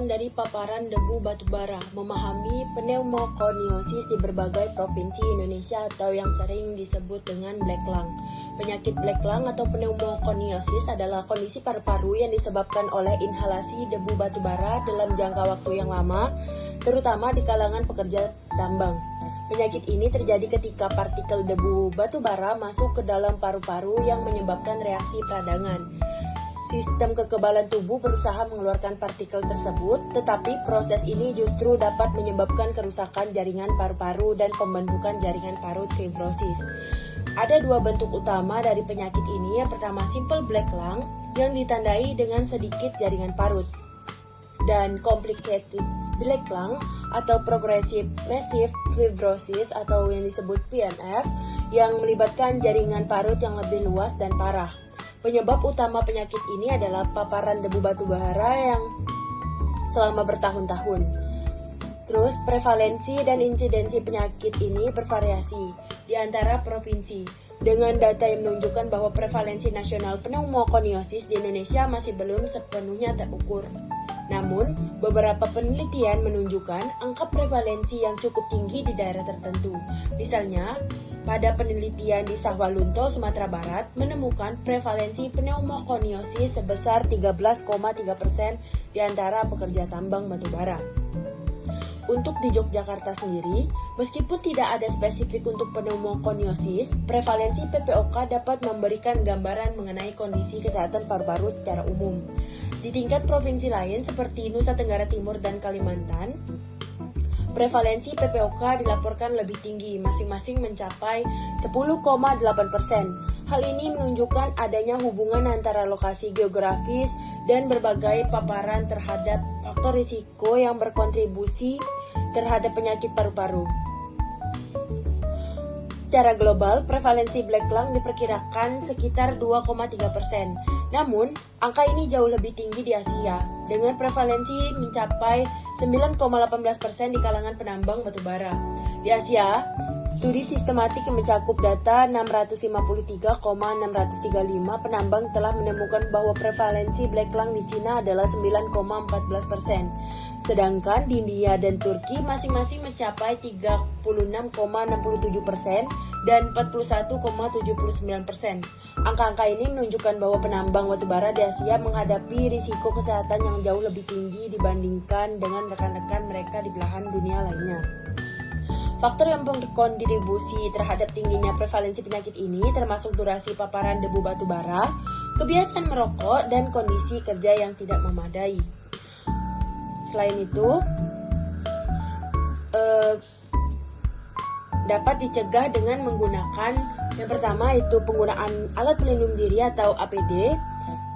dampak dari paparan debu batubara, memahami pneumokoniosis di berbagai provinsi Indonesia atau yang sering disebut dengan black lung. Penyakit black lung atau pneumokoniosis adalah kondisi paru-paru yang disebabkan oleh inhalasi debu batubara dalam jangka waktu yang lama, terutama di kalangan pekerja tambang. Penyakit ini terjadi ketika partikel debu batubara masuk ke dalam paru-paru yang menyebabkan reaksi peradangan. Sistem kekebalan tubuh berusaha mengeluarkan partikel tersebut, tetapi proses ini justru dapat menyebabkan kerusakan jaringan paru-paru dan pembentukan jaringan parut fibrosis. Ada dua bentuk utama dari penyakit ini. Yang pertama, simple black lung yang ditandai dengan sedikit jaringan parut, dan complicated black lung atau progressive massive fibrosis atau yang disebut PMF yang melibatkan jaringan parut yang lebih luas dan parah. Penyebab utama penyakit ini adalah paparan debu batubara yang selama bertahun-tahun. Terus prevalensi dan insidensi penyakit ini bervariasi di antara provinsi, dengan data yang menunjukkan bahwa prevalensi nasional pneumokoniosis di Indonesia masih belum sepenuhnya terukur. Namun, beberapa penelitian menunjukkan angka prevalensi yang cukup tinggi di daerah tertentu. Misalnya, pada penelitian di Sawalunto, Sumatera Barat, menemukan prevalensi pneumokoniosis sebesar 13,3% di antara pekerja tambang batubara. Untuk di Yogyakarta sendiri, meskipun tidak ada spesifik untuk pneumokoniosis, prevalensi PPOK dapat memberikan gambaran mengenai kondisi kesehatan paru-paru secara umum. Di tingkat provinsi lain seperti Nusa Tenggara Timur dan Kalimantan, prevalensi PPOK dilaporkan lebih tinggi, masing-masing mencapai 10,8%. Hal ini menunjukkan adanya hubungan antara lokasi geografis dan berbagai paparan terhadap faktor risiko yang berkontribusi terhadap penyakit paru-paru. Secara global, prevalensi black lung diperkirakan sekitar 2,3%. Namun, angka ini jauh lebih tinggi di Asia, dengan prevalensi mencapai 9,18% di kalangan penambang batubara. Di Asia, studi sistematik yang mencakup data 653,635 penambang telah menemukan bahwa prevalensi black lung di Cina adalah 9,14%. Sedangkan di India dan Turki masing-masing mencapai 36,67% dan 41,79%. Angka-angka ini menunjukkan bahwa penambang batubara di Asia menghadapi risiko kesehatan yang jauh lebih tinggi dibandingkan dengan rekan-rekan mereka di belahan dunia lainnya. Faktor yang berkontribusi terhadap tingginya prevalensi penyakit ini termasuk durasi paparan debu batubara, kebiasaan merokok, dan kondisi kerja yang tidak memadai. Selain itu, dapat dicegah dengan menggunakan yang pertama itu penggunaan alat pelindung diri atau APD.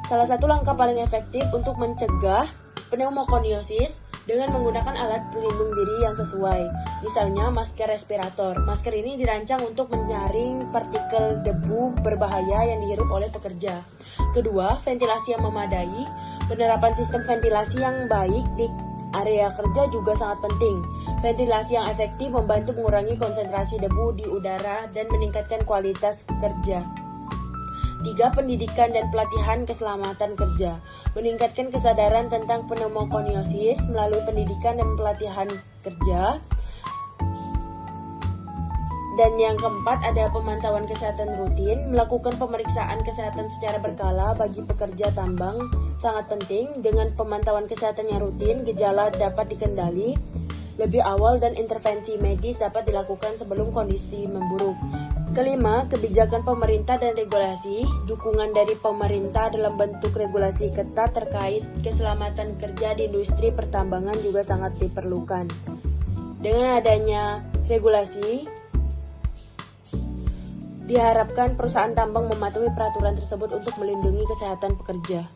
Salah satu langkah paling efektif untuk mencegah pneumokoniosis dengan menggunakan alat pelindung diri yang sesuai. Misalnya masker respirator. Masker ini dirancang untuk menyaring partikel debu berbahaya yang dihirup oleh pekerja. Kedua, ventilasi yang memadai. Penerapan sistem ventilasi yang baik di area kerja juga sangat penting. Ventilasi yang efektif membantu mengurangi konsentrasi debu di udara dan meningkatkan kualitas kerja. 3. Pendidikan dan pelatihan keselamatan kerja. Meningkatkan kesadaran tentang pneumokoniosis melalui pendidikan dan pelatihan kerja. Dan yang keempat, ada pemantauan kesehatan rutin. Melakukan pemeriksaan kesehatan secara berkala bagi pekerja tambang sangat penting. Dengan pemantauan kesehatan yang rutin, gejala dapat dikendali lebih awal dan intervensi medis dapat dilakukan sebelum kondisi memburuk. Kelima, kebijakan pemerintah dan regulasi. Dukungan dari pemerintah dalam bentuk regulasi ketat terkait keselamatan kerja di industri pertambangan juga sangat diperlukan. Dengan adanya regulasi, diharapkan perusahaan tambang mematuhi peraturan tersebut untuk melindungi kesehatan pekerja.